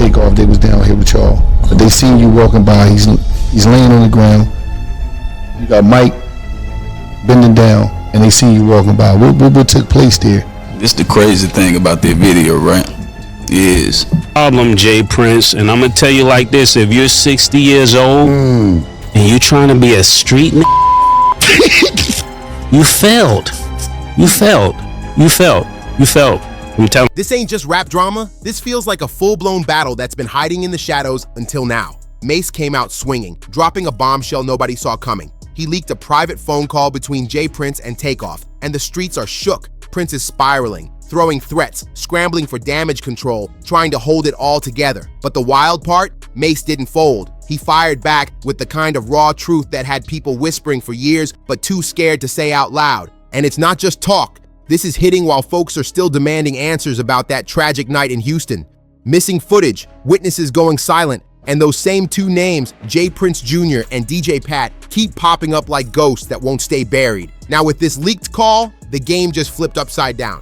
Takeoff, they was down here with y'all. But they seen you walking by. He's laying on the ground. You got Mike bending down, and they seen you walking by. What took place there? This the crazy thing about that video, right? Is problem, Jay Prince, and I'm gonna tell you like this: if you're 60 years old and you're trying to be a street you failed. You failed. I'm telling. This ain't just rap drama. This feels like a full-blown battle that's been hiding in the shadows until now. Mase came out swinging, dropping a bombshell nobody saw coming. He leaked a private phone call between Jay Prince and Takeoff, and the streets are shook. Prince is spiraling, throwing threats, scrambling for damage control, trying to hold it all together. But the wild part? Mase didn't fold. He fired back with the kind of raw truth that had people whispering for years, but too scared to say out loud. And it's not just talk. This is hitting while folks are still demanding answers about that tragic night in Houston. Missing footage, witnesses going silent, and those same two names, Jay Prince Jr. and DJ Pat, keep popping up like ghosts that won't stay buried. Now with this leaked call, the game just flipped upside down.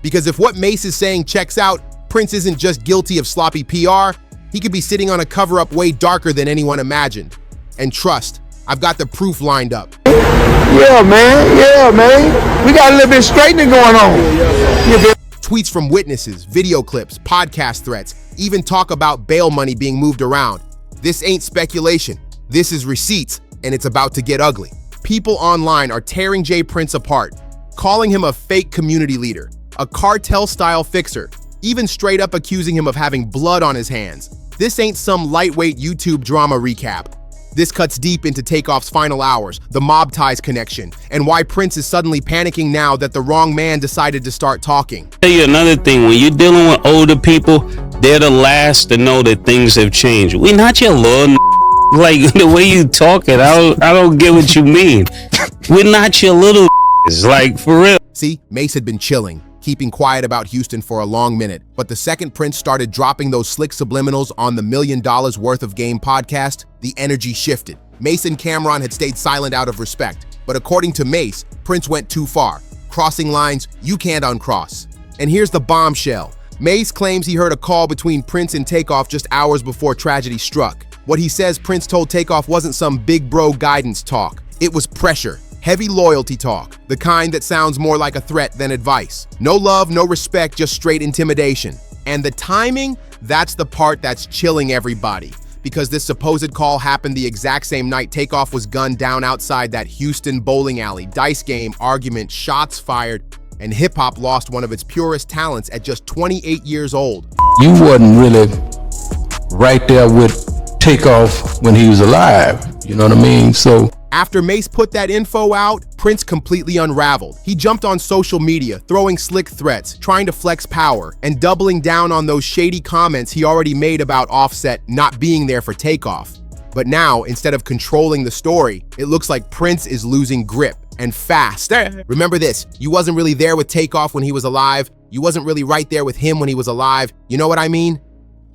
Because if what Mase is saying checks out, Prince isn't just guilty of sloppy PR, he could be sitting on a cover-up way darker than anyone imagined. And trust, I've got the proof lined up. Yeah, man. We got a little bit straightening going on. Tweets from witnesses, video clips, podcast threats, even talk about bail money being moved around. This ain't speculation. This is receipts, and it's about to get ugly. People online are tearing Jay Prince apart, calling him a fake community leader, a cartel-style fixer, even straight up accusing him of having blood on his hands. This ain't some lightweight YouTube drama recap. This cuts deep into Takeoff's final hours, the mob ties connection, and why Prince is suddenly panicking now that the wrong man decided to start talking. Tell you another thing, when you're dealing with older people, they're the last to know that things have changed. We not your little like the way you talking, I don't get what you mean. We're not your little like for real. See, Mase had been chilling, keeping quiet about Houston for a long minute, but the second Prince started dropping those slick subliminals on the $1 Million Worth of Game podcast, the energy shifted. Mase and Cameron had stayed silent out of respect, but according to Mase, Prince went too far, crossing lines you can't uncross. And here's the bombshell. Mase claims he heard a call between Prince and Takeoff just hours before tragedy struck. What he says Prince told Takeoff wasn't some big bro guidance talk. It was pressure. Heavy loyalty talk, the kind that sounds more like a threat than advice. No love, no respect, just straight intimidation. And the timing, that's the part that's chilling everybody. Because this supposed call happened the exact same night Takeoff was gunned down outside that Houston bowling alley, dice game, argument, shots fired, and hip-hop lost one of its purest talents at just 28 years old. You wasn't really right there with Takeoff when he was alive, you know what I mean? So after Mase put that info out, Prince completely unraveled. He jumped on social media, throwing slick threats, trying to flex power, and doubling down on those shady comments he already made about Offset not being there for Takeoff. But now, instead of controlling the story, it looks like Prince is losing grip, and fast. Remember this, you wasn't really there with Takeoff when he was alive. You wasn't really right there with him when he was alive. You know what I mean?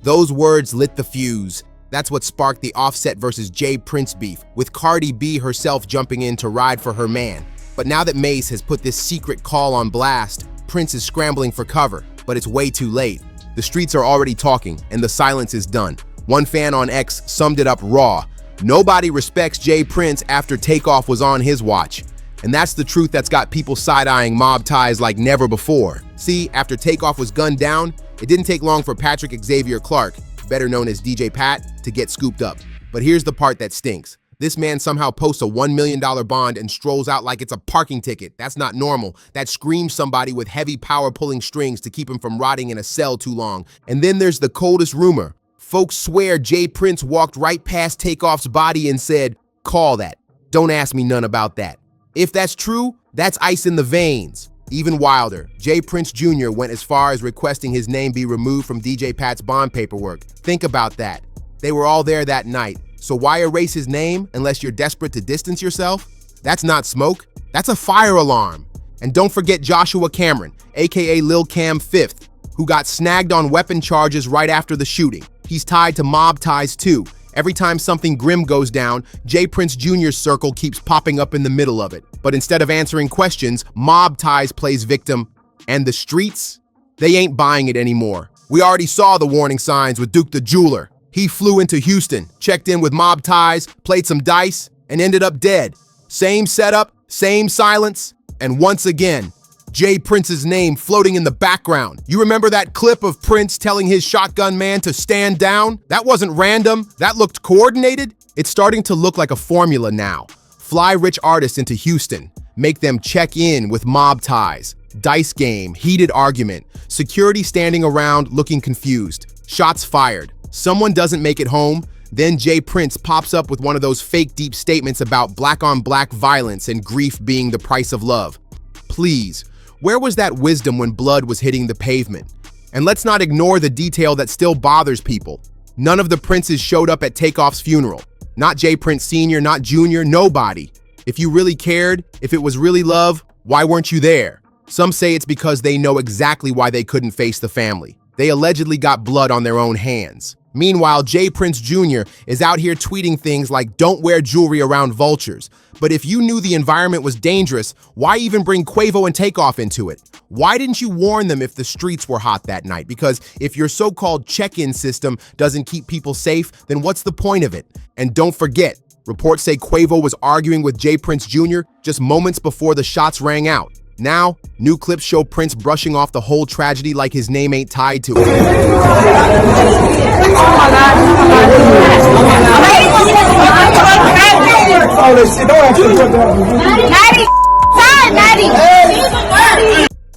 Those words lit the fuse. That's what sparked the Offset versus Jay Prince beef, with Cardi B herself jumping in to ride for her man. But now that Mase has put this secret call on blast, Prince is scrambling for cover, but it's way too late. The streets are already talking, and the silence is done. One fan on X summed it up raw. Nobody respects Jay Prince after Takeoff was on his watch. And that's the truth that's got people side-eyeing mob ties like never before. See, after Takeoff was gunned down, it didn't take long for Patrick Xavier Clark, better known as DJ Pat, to get scooped up. But here's the part that stinks. This man somehow posts a $1 million bond and strolls out like it's a parking ticket. That's not normal. That screams somebody with heavy power pulling strings to keep him from rotting in a cell too long. And then there's the coldest rumor. Folks swear Jay Prince walked right past Takeoff's body and said, "Call that. Don't ask me none about that." If that's true, that's ice in the veins. Even wilder, Jay Prince Jr. went as far as requesting his name be removed from DJ Pat's bond paperwork. Think about that. They were all there that night, so why erase his name unless you're desperate to distance yourself? That's not smoke, that's a fire alarm. And don't forget Joshua Cameron, aka Lil Cam 5th, who got snagged on weapon charges right after the shooting. He's tied to mob ties too. Every time something grim goes down, Jay Prince Jr.'s circle keeps popping up in the middle of it. But instead of answering questions, mob ties plays victim. And the streets? They ain't buying it anymore. We already saw the warning signs with Duke the Jeweler. He flew into Houston, checked in with mob ties, played some dice, and ended up dead. Same setup, same silence, and once again, J. Prince's name floating in the background. You remember that clip of Prince telling his shotgun man to stand down? That wasn't random, that looked coordinated. It's starting to look like a formula now. Fly rich artists into Houston, make them check in with mob ties. Dice game, heated argument, security standing around looking confused, shots fired. Someone doesn't make it home, then J. Prince pops up with one of those fake deep statements about black-on-black violence and grief being the price of love. Please, where was that wisdom when blood was hitting the pavement? And let's not ignore the detail that still bothers people. None of the Princes showed up at Takeoff's funeral. Not J. Prince Sr., not Jr., nobody. If you really cared, if it was really love, why weren't you there? Some say it's because they know exactly why they couldn't face the family. They allegedly got blood on their own hands. Meanwhile, J. Prince Jr. is out here tweeting things like, "Don't wear jewelry around vultures." But if you knew the environment was dangerous, why even bring Quavo and Takeoff into it? Why didn't you warn them if the streets were hot that night? Because if your so-called check-in system doesn't keep people safe, then what's the point of it? And don't forget, reports say Quavo was arguing with J. Prince Jr. just moments before the shots rang out. Now, new clips show Prince brushing off the whole tragedy like his name ain't tied to it.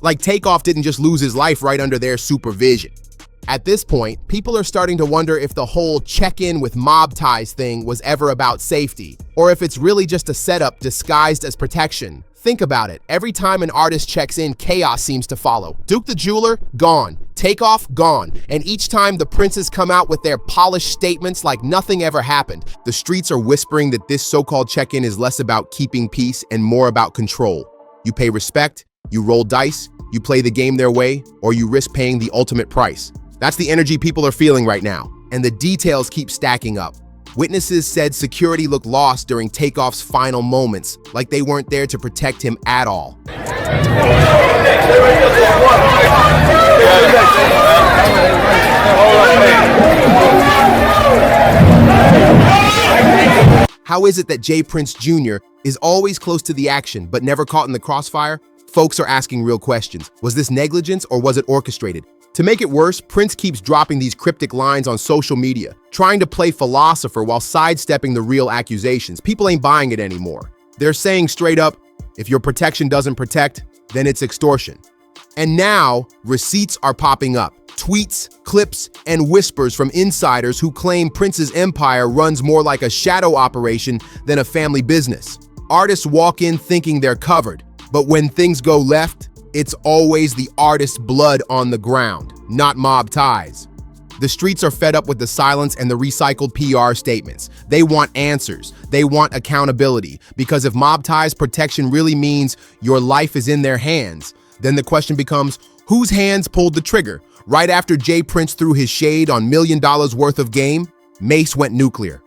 Like Takeoff didn't just lose his life right under their supervision. At this point, people are starting to wonder if the whole check-in with mob ties thing was ever about safety, or if it's really just a setup disguised as protection. Think about it. Every time an artist checks in, chaos seems to follow. Duke the Jeweler, gone. Takeoff, gone. And each time the Princes come out with their polished statements like nothing ever happened. The streets are whispering that this so-called check-in is less about keeping peace and more about control. You pay respect, you roll dice, you play the game their way, or you risk paying the ultimate price. That's the energy people are feeling right now. And the details keep stacking up. Witnesses said security looked lost during Takeoff's final moments, like they weren't there to protect him at all. How is it that J. Prince Jr. is always close to the action but never caught in the crossfire? Folks are asking real questions. Was this negligence or was it orchestrated? To make it worse, Prince keeps dropping these cryptic lines on social media, trying to play philosopher while sidestepping the real accusations. People ain't buying it anymore. They're saying straight up, if your protection doesn't protect, then it's extortion. And now, receipts are popping up. Tweets, clips, and whispers from insiders who claim Prince's empire runs more like a shadow operation than a family business. Artists walk in thinking they're covered, but when things go left, it's always the artist's blood on the ground, not mob ties. The streets are fed up with the silence and the recycled PR statements. They want answers. They want accountability. Because if mob ties protection really means your life is in their hands, then the question becomes, whose hands pulled the trigger? Right after J. Prince threw his shade on $1 million worth of game, Mase went nuclear.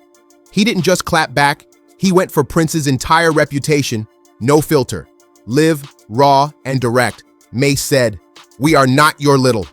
He didn't just clap back, he went for Prince's entire reputation, no filter. Live, raw, and direct. Mase said, "We are not your little."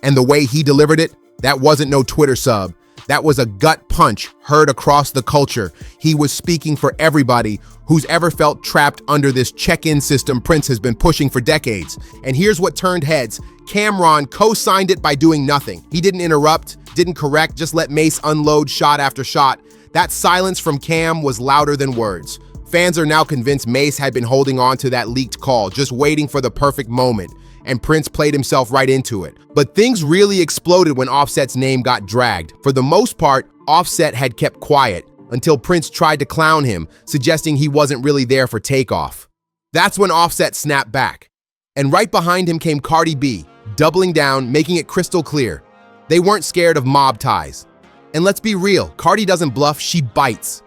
And the way he delivered it, that wasn't no Twitter sub. That was a gut punch heard across the culture. He was speaking for everybody who's ever felt trapped under this check-in system Prince has been pushing for decades. And here's what turned heads. Cameron co-signed it by doing nothing. He didn't interrupt, didn't correct, just let Mase unload shot after shot. That silence from Cam was louder than words. Fans are now convinced Mase had been holding on to that leaked call, just waiting for the perfect moment, and Prince played himself right into it. But things really exploded when Offset's name got dragged. For the most part, Offset had kept quiet until Prince tried to clown him, suggesting he wasn't really there for Takeoff. That's when Offset snapped back. And right behind him came Cardi B, doubling down, making it crystal clear. They weren't scared of mob ties. And let's be real, Cardi doesn't bluff, she bites.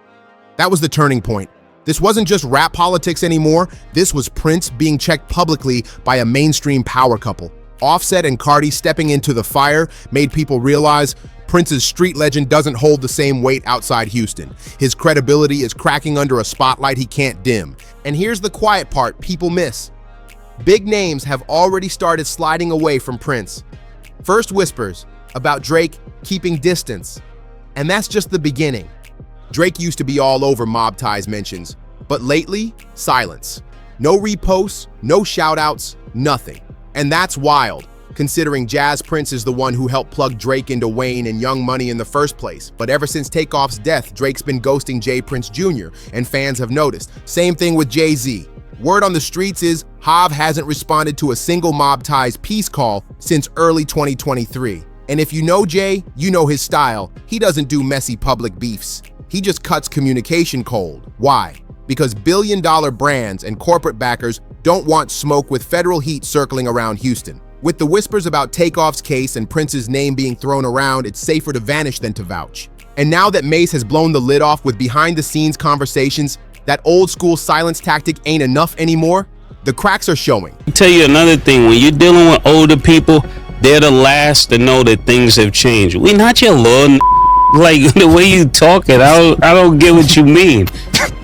That was the turning point. This wasn't just rap politics anymore, this was Prince being checked publicly by a mainstream power couple. Offset and Cardi stepping into the fire made people realize Prince's street legend doesn't hold the same weight outside Houston. His credibility is cracking under a spotlight he can't dim. And here's the quiet part people miss. Big names have already started sliding away from Prince. First whispers about Drake keeping distance. And that's just the beginning. Drake used to be all over Mob Ties mentions, but lately, silence. No reposts, no shoutouts, nothing. And that's wild, considering Jazz Prince is the one who helped plug Drake into Wayne and Young Money in the first place. But ever since Takeoff's death, Drake's been ghosting J. Prince Jr., and fans have noticed. Same thing with Jay-Z. Word on the streets is Hav hasn't responded to a single Mob Ties peace call since early 2023. And if you know Jay, you know his style. He doesn't do messy public beefs. He just cuts communication cold. Why? Because billion-dollar brands and corporate backers don't want smoke with federal heat circling around Houston. With the whispers about Takeoff's case and Prince's name being thrown around, it's safer to vanish than to vouch. And now that Mase has blown the lid off with behind-the-scenes conversations, that old-school silence tactic ain't enough anymore, the cracks are showing. I'll tell you another thing, when you're dealing with older people, they're the last to know that things have changed. We not your little like the way you talking, I don't get what you mean.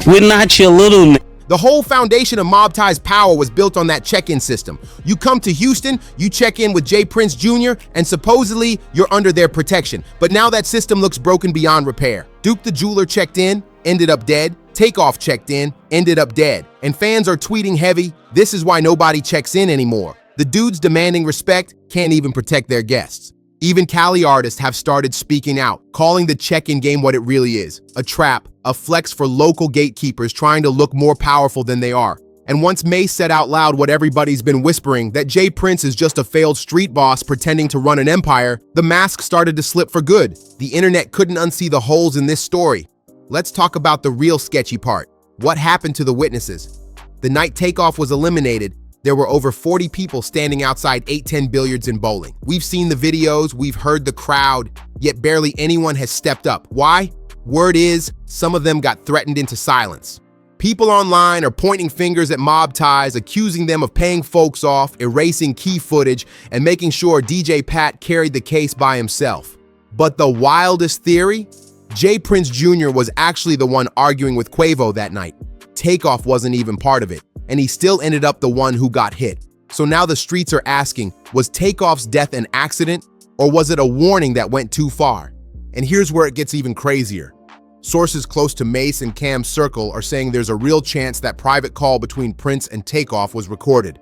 We're not your little The whole foundation of Mob Ties power was built on that check-in system. You come to Houston, you check in with J. Prince Jr., and supposedly you're under their protection. But now that system looks broken beyond repair. Duke the Jeweler checked in, ended up dead. Takeoff checked in, ended up dead. And fans are tweeting heavy, this is why nobody checks in anymore. The dudes demanding respect can't even protect their guests. Even Cali artists have started speaking out, calling the check-in game what it really is, a trap, a flex for local gatekeepers trying to look more powerful than they are. And once Mase said out loud what everybody's been whispering, that J. Prince is just a failed street boss pretending to run an empire, the mask started to slip for good. The internet couldn't unsee the holes in this story. Let's talk about the real sketchy part. What happened to the witnesses? The night Takeoff was eliminated, there were over 40 people standing outside 810 Billiards and Bowling. We've seen the videos, we've heard the crowd, yet barely anyone has stepped up. Why? Word is, some of them got threatened into silence. People online are pointing fingers at Mob Ties, accusing them of paying folks off, erasing key footage, and making sure DJ Pat carried the case by himself. But the wildest theory? J. Prince Jr. was actually the one arguing with Quavo that night. Takeoff wasn't even part of it, and he still ended up the one who got hit. So now the streets are asking, was Takeoff's death an accident, or was it a warning that went too far? And here's where it gets even crazier. Sources close to Mase and Cam's circle are saying there's a real chance that private call between Prince and Takeoff was recorded.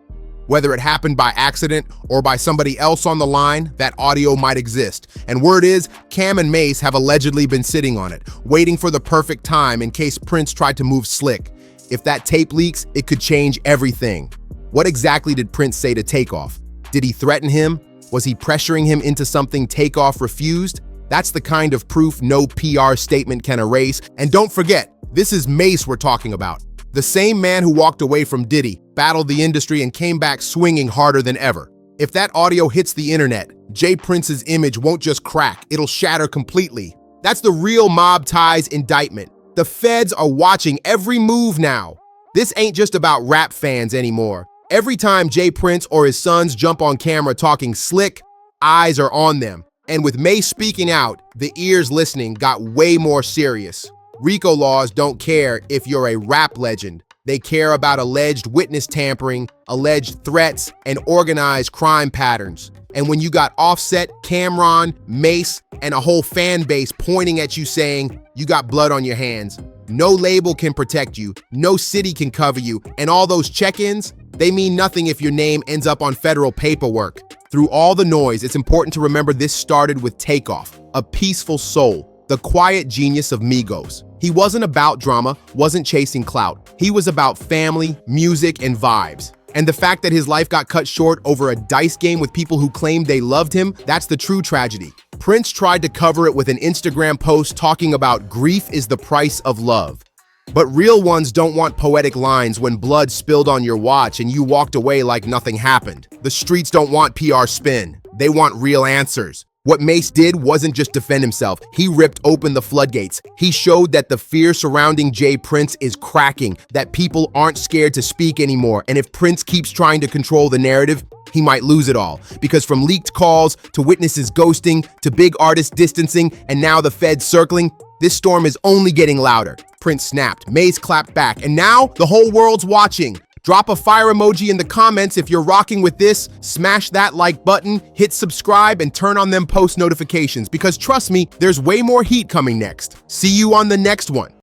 Whether it happened by accident or by somebody else on the line, that audio might exist. And word is, Cam and Mase have allegedly been sitting on it, waiting for the perfect time in case Prince tried to move slick. If that tape leaks, it could change everything. What exactly did Prince say to Takeoff? Did he threaten him? Was he pressuring him into something Takeoff refused? That's the kind of proof no PR statement can erase. And don't forget, this is Mase we're talking about. The same man who walked away from Diddy, battled the industry, and came back swinging harder than ever. If that audio hits the internet, J. Prince's image won't just crack, it'll shatter completely. That's the real Mob Ties indictment. The feds are watching every move now. This ain't just about rap fans anymore. Every time J. Prince or his sons jump on camera talking slick, eyes are on them. And with Mase speaking out, the ears listening got way more serious. RICO laws don't care if you're a rap legend. They care about alleged witness tampering, alleged threats, and organized crime patterns. And when you got Offset, Cameron, Mase, and a whole fan base pointing at you saying, you got blood on your hands, no label can protect you, no city can cover you, and all those check-ins, they mean nothing if your name ends up on federal paperwork. Through all the noise, it's important to remember this started with Takeoff, a peaceful soul, the quiet genius of Migos. He wasn't about drama, wasn't chasing clout. He was about family, music, and vibes. And the fact that his life got cut short over a dice game with people who claimed they loved him, that's the true tragedy. Prince tried to cover it with an Instagram post talking about grief is the price of love. But real ones don't want poetic lines when blood spilled on your watch and you walked away like nothing happened. The streets don't want PR spin. They want real answers. What Mase did wasn't just defend himself. He ripped open the floodgates. He showed that the fear surrounding J. Prince is cracking, that people aren't scared to speak anymore. And if Prince keeps trying to control the narrative, he might lose it all. Because from leaked calls to witnesses ghosting to big artists distancing and now the feds circling, this storm is only getting louder. Prince snapped, Mase clapped back, and now the whole world's watching. Drop a fire emoji in the comments if you're rocking with this, smash that like button, hit subscribe, and turn on them post notifications because trust me, there's way more heat coming next. See you on the next one.